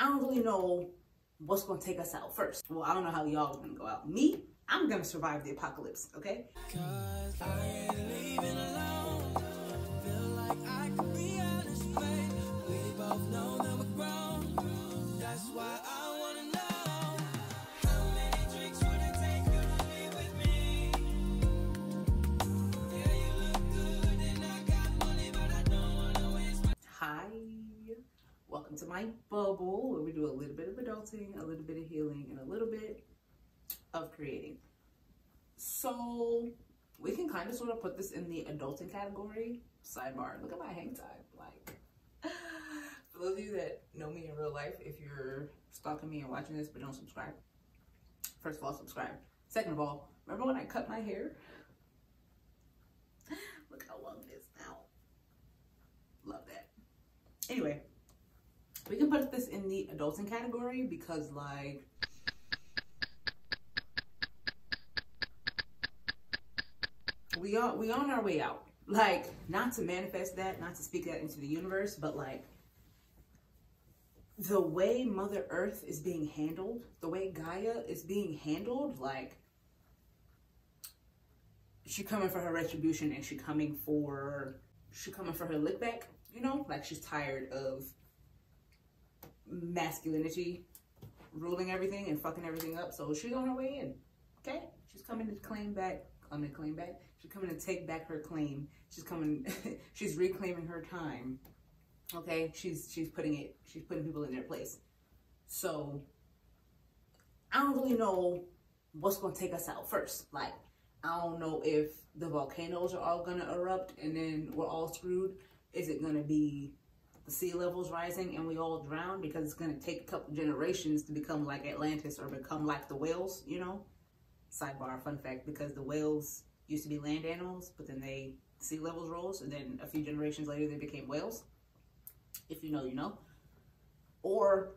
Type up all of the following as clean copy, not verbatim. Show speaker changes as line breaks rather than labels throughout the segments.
I don't really know what's gonna take us out first. Well, I don't know how y'all are gonna go out. Me, I'm gonna survive the apocalypse, okay?
'Cause I ain't leaving alone. Feel like I could be honest, babe. We both know that we're grown. That's why I wanna know. How many drinks would it take you to leave with me? Yeah, you look good and I got money, but I don't wanna waste my
Hi, welcome to my bubble where we do a little bit of adulting, a little bit of healing, and a little bit of creating. So we can kind of sort of put this in the adulting category. Sidebar, look at my hang time. Like, for those of you that know me in real life, if you're stalking me and watching this but don't subscribe, first of all, subscribe. Second of all, remember when I cut my hair? Look how long it is now. Love that. Anyway, we can put this in the adulting category because, like, we on our way out. Like, not to manifest that, not to speak that into the universe, but like the way Mother Earth is being handled, the way Gaia is being handled, like she coming for her retribution and she coming for her lick back, you know? Like, she's tired of masculinity ruling everything and fucking everything up. So she's on her way in, okay? She's coming to claim back. She's coming to take back her claim. She's coming, she's reclaiming her time. Okay, she's putting people in their place. So I don't really know what's gonna take us out first. Like, I don't know if the volcanoes are all gonna erupt and then we're all screwed. Is it gonna be the sea levels rising and we all drown? Because it's gonna take a couple generations to become like Atlantis or become like the whales, you know? Sidebar, fun fact, because the whales used to be land animals, but then sea levels rose, and then a few generations later they became whales. If you know, you know. Or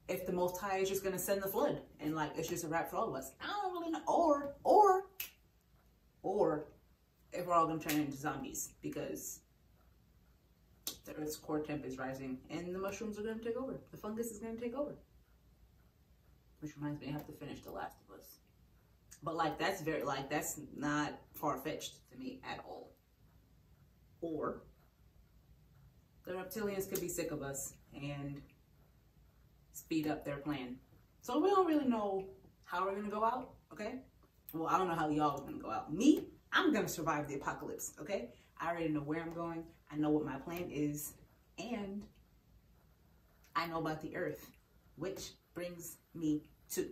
if the Most High is just gonna send the flood and like it's just a wrap for all of us. I don't really know. Or if we're all gonna turn into zombies because the Earth's core temp is rising and the mushrooms are gonna take over. The fungus is gonna take over. Which reminds me, I have to finish The Last of Us. But like, that's not far-fetched to me at all. Or the reptilians could be sick of us and speed up their plan. So we don't really know how we're gonna go out, okay? Well, I don't know how y'all are gonna go out. Me, I'm gonna survive the apocalypse, okay? I already know where I'm going. I know what my plan is. And I know about the earth, which brings me to,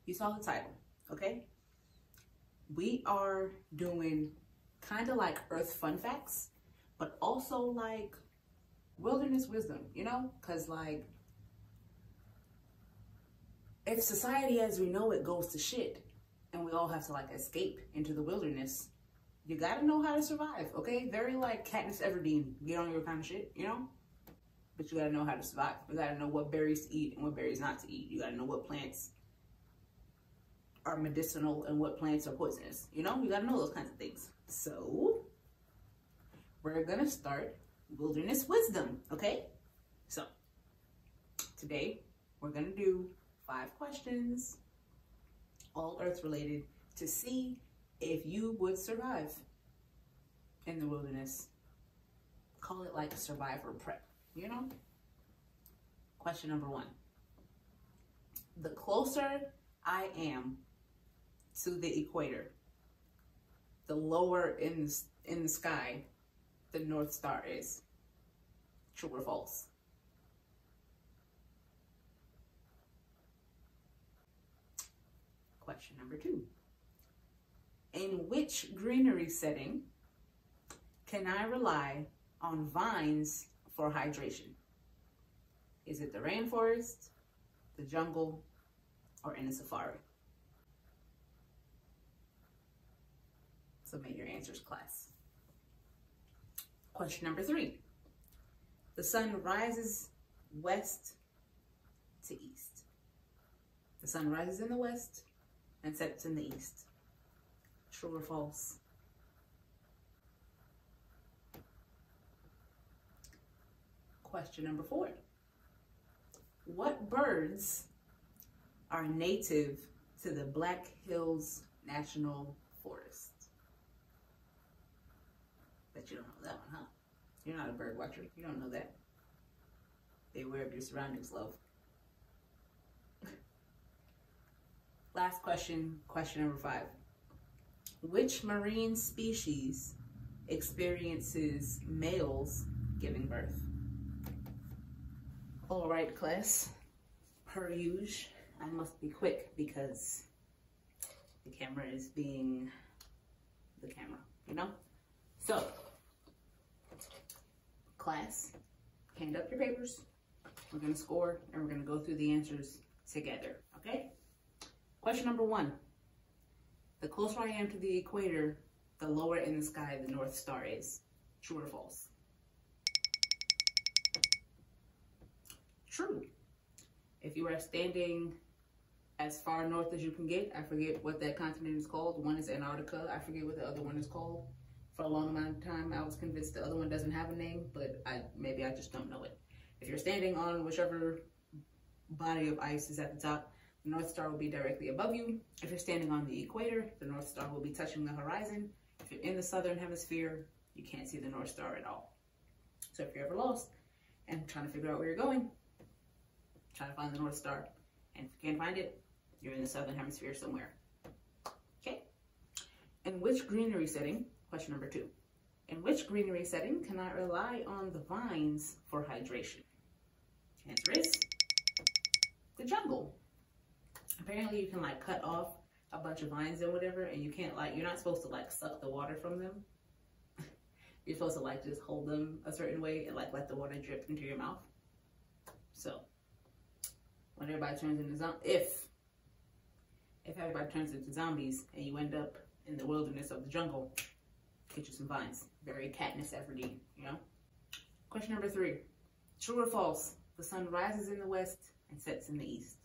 you saw the title, okay? We are doing kind of like earth fun facts, but also like wilderness wisdom, you know? Because like, if society as we know it goes to shit and we all have to like escape into the wilderness, you gotta know how to survive, okay? Very like Katniss Everdeen, get on your kind of shit, you know? But you gotta know how to survive. You gotta know what berries to eat and what berries not to eat. You gotta know what plants are medicinal and what plants are poisonous. You know, you gotta know those kinds of things. So we're gonna start wilderness wisdom, okay? So today we're gonna do 5 questions, all earth related, to see if you would survive in the wilderness. Call it like survivor prep, you know? Question number 1. The closer I am to the equator, the lower in the sky the North Star is. True or false? Question number 2. In which greenery setting can I rely on vines for hydration? Is it the rainforest, the jungle, or in a safari? Submit your answers, class. Question number 3. The sun rises west to east. The sun rises in the west and sets in the east. True or false? Question number 4. What birds are native to the Black Hills National Forest? Bet you don't know that one, huh? You're not a bird watcher. You don't know that. Be aware of your surroundings, love. Last question, question number 5. Which marine species experiences males giving birth? All right, class. Per usual, I must be quick because the camera is being the camera, you know? So, class, hand up your papers. We're gonna score and we're gonna go through the answers together, okay? Question number 1. The closer I am to the equator, the lower in the sky the North Star is. True or false? True. If you are standing as far north as you can get, I forget what that continent is called. One is Antarctica. I forget what the other one is called. For a long amount of time, I was convinced the other one doesn't have a name, but maybe I just don't know it. If you're standing on whichever body of ice is at the top, the North Star will be directly above you. If you're standing on the equator, the North Star will be touching the horizon. If you're in the southern hemisphere, you can't see the North Star at all. So if you're ever lost and trying to figure out where you're going, try to find the North Star. And if you can't find it, you're in the southern hemisphere somewhere. Okay. In which greenery setting, question number 2, in which greenery setting can I rely on the vines for hydration? Answer is the jungle. Apparently you can like cut off a bunch of vines and whatever, and you can't like, you're not supposed to like suck the water from them. You're supposed to like just hold them a certain way and like let the water drip into your mouth. So when everybody turns into if everybody turns into zombies and you end up in the wilderness of the jungle, get you some vines. Very Katniss Everdeen, you know? Question number 3. True or false? The sun rises in the west and sets in the east.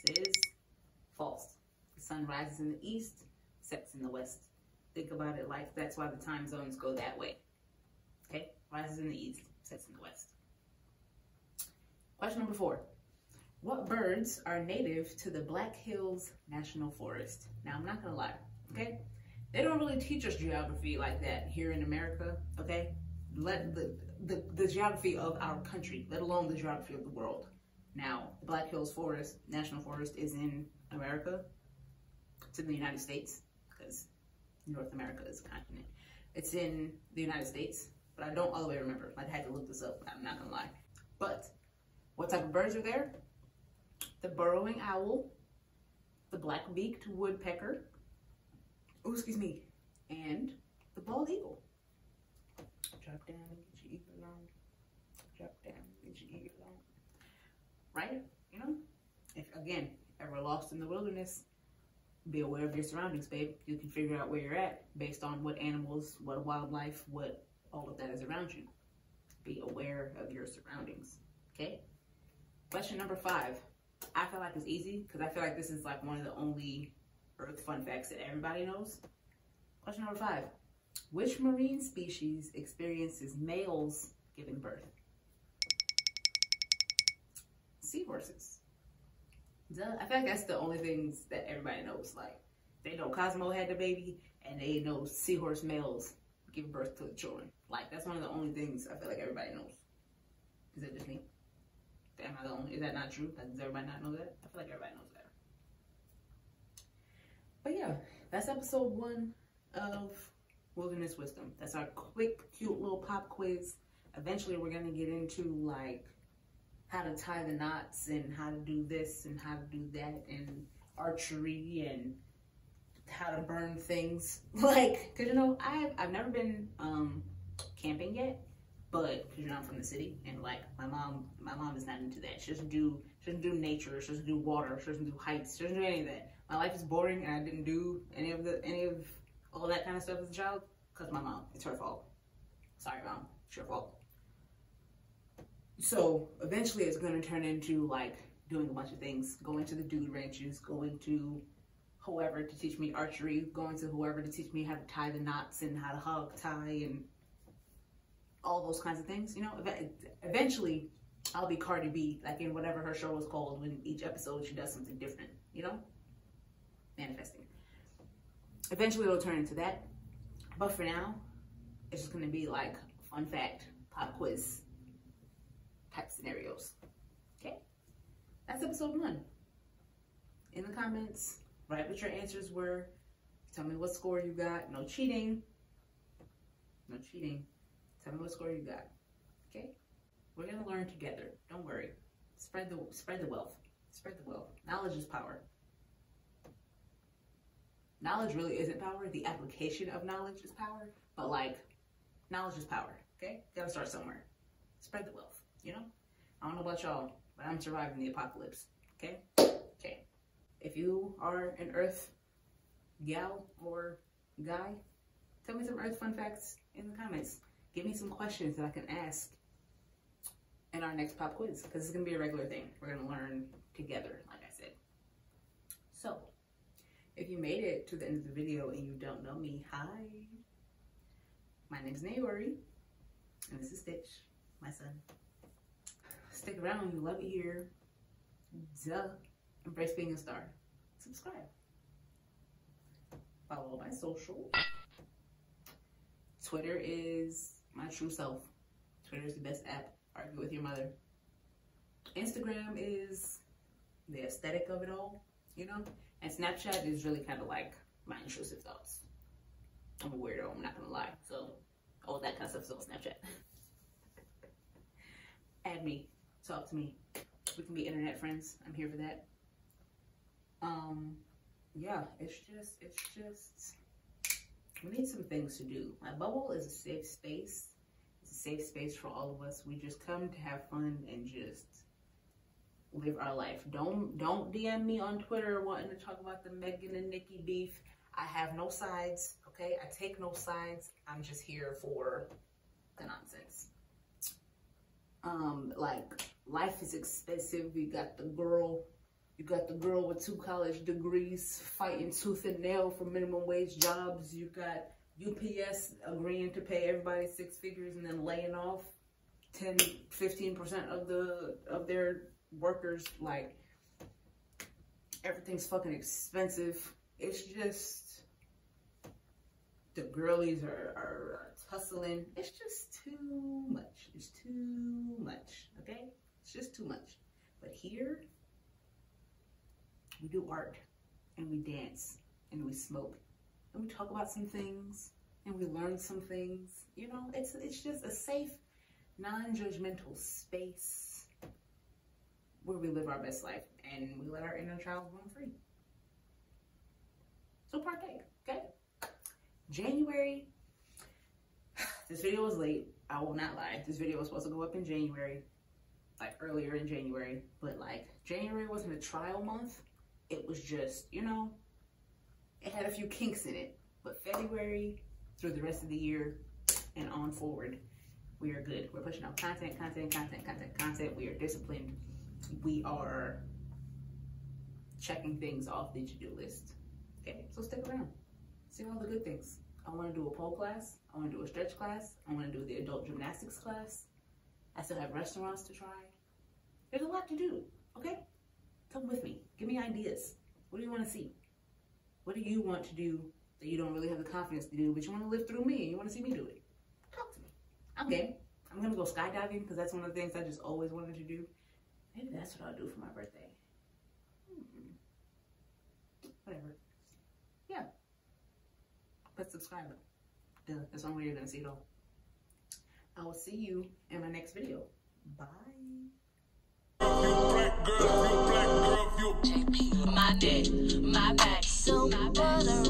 This is false. The sun rises in the east, sets in the west. Think about it like that's why the time zones go that way. Okay? Rises in the east, sets in the west. Question number 4. What birds are native to the Black Hills National Forest? Now, I'm not gonna lie, okay? They don't really teach us geography like that here in America, okay? Let the geography of our country, let alone the geography of the world. Now, the Black Hills Forest, National Forest, is in America. It's in the United States, because North America is a continent. It's in the United States, but I don't all the way remember. I had to look this up, I'm not gonna lie. But, what type of birds are there? The burrowing owl, the black-beaked woodpecker, and the bald eagle. Drop down and get your eagle on. Drop down and get your eagle on. Right? You know? If, again, ever lost in the wilderness, be aware of your surroundings, babe. You can figure out where you're at based on what animals, what wildlife, what all of that is around you. Be aware of your surroundings. Okay? Question number 5. I feel like it's easy because I feel like this is like one of the only Earth fun facts that everybody knows. Question number 5. Which marine species experiences males giving birth? Seahorses. Duh. I feel like that's the only things that everybody knows. Like, they know Cosmo had the baby, and they know seahorse males give birth to the children. Like, that's one of the only things I feel like everybody knows. Is it just me? Am I the only? Is that not true? Does everybody not know that? I feel like everybody knows that. But yeah, that's episode 1 of Wilderness Wisdom. That's our quick, cute little pop quiz. Eventually, we're gonna get into like how to tie the knots and how to do this and how to do that and archery and how to burn things. Like, cause you know, I've never been camping yet. But because I'm from the city, and like my mom is not into that. She doesn't do nature. She doesn't do water. She doesn't do heights. She doesn't do any of that. My life is boring, and I didn't do any of all that kind of stuff as a child because my mom. It's her fault. Sorry, Mom. It's your fault. So eventually, it's going to turn into like doing a bunch of things. Going to the dude ranches. Going to whoever to teach me archery. Going to whoever to teach me how to tie the knots and how to hog tie and all those kinds of things, you know. Eventually I'll be Cardi B, like in whatever her show is called, when each episode she does something different, you know? Manifesting. Eventually it'll turn into that. But for now, it's just gonna be like fun fact, pop quiz type scenarios. Okay? That's episode 1. In the comments, write what your answers were. Tell me what score you got. No cheating. No cheating. Tell me what score you got. Okay? We're gonna learn together. Don't worry. Spread the wealth. Spread the wealth. Knowledge is power. Knowledge really isn't power. The application of knowledge is power. But like, knowledge is power. Okay? Gotta start somewhere. Spread the wealth. You know? I don't know about y'all, but I'm surviving the apocalypse. Okay? Okay. If you are an Earth gal or guy, tell me some Earth fun facts in the comments. Give me some questions that I can ask in our next pop quiz, because it's gonna be a regular thing. We're gonna learn together, like I said. So, if you made it to the end of the video and you don't know me, hi. My name's Naori, and this is Stitch, my son. Stick around, you love it here. Duh. Embrace being a star. Subscribe. Follow my social. Twitter is my true self. Twitter is the best app. Argue with your mother. Instagram is the aesthetic of it all, you know? And Snapchat is really kind of like my intrusive thoughts. I'm a weirdo, I'm not gonna lie. So, all that kind of stuff's on Snapchat. Add me. Talk to me. We can be internet friends. I'm here for that. Yeah, it's just, we need some things to do. My bubble is a safe space. It's a safe space for all of us. We just come to have fun and just live our life. Don't DM me on Twitter wanting to talk about the Megan and Nicki beef. I have no sides, okay? I take no sides. I'm just here for the nonsense. Like, life is expensive. You got the girl with 2 college degrees fighting tooth and nail for minimum wage jobs. You got UPS agreeing to pay everybody 6 figures and then laying off 10-15% of their workers. Like, everything's fucking expensive. It's just, the girlies are tussling. It's just too much. It's too much, okay? It's just too much. But here, we do art, and we dance, and we smoke, and we talk about some things, and we learn some things. You know, it's just a safe, non-judgmental space where we live our best life, and we let our inner child roam free. So partake, okay? January, this video was late. I will not lie. This video was supposed to go up in January, like earlier in January, but like January wasn't a trial month. It was just, you know, it had a few kinks in it. But February through the rest of the year and on forward, we are good. We're pushing out content. We are disciplined. We are checking things off the to-do list. Okay, so stick around. See all the good things. I want to do a pole class. I want to do a stretch class. I want to do the adult gymnastics class. I still have restaurants to try. There's a lot to do, okay? Come with me. Give me ideas. What do you want to see? What do you want to do that you don't really have the confidence to do, but you want to live through me and you want to see me do it? Talk to me. I'm game. I'm going to go skydiving because that's one of the things I just always wanted to do. Maybe that's what I'll do for my birthday. Whatever. Yeah. But subscribe. Duh. That's one way you're going to see it all. I will see you in my next video. Bye.
JP, my neck, my back, so butter.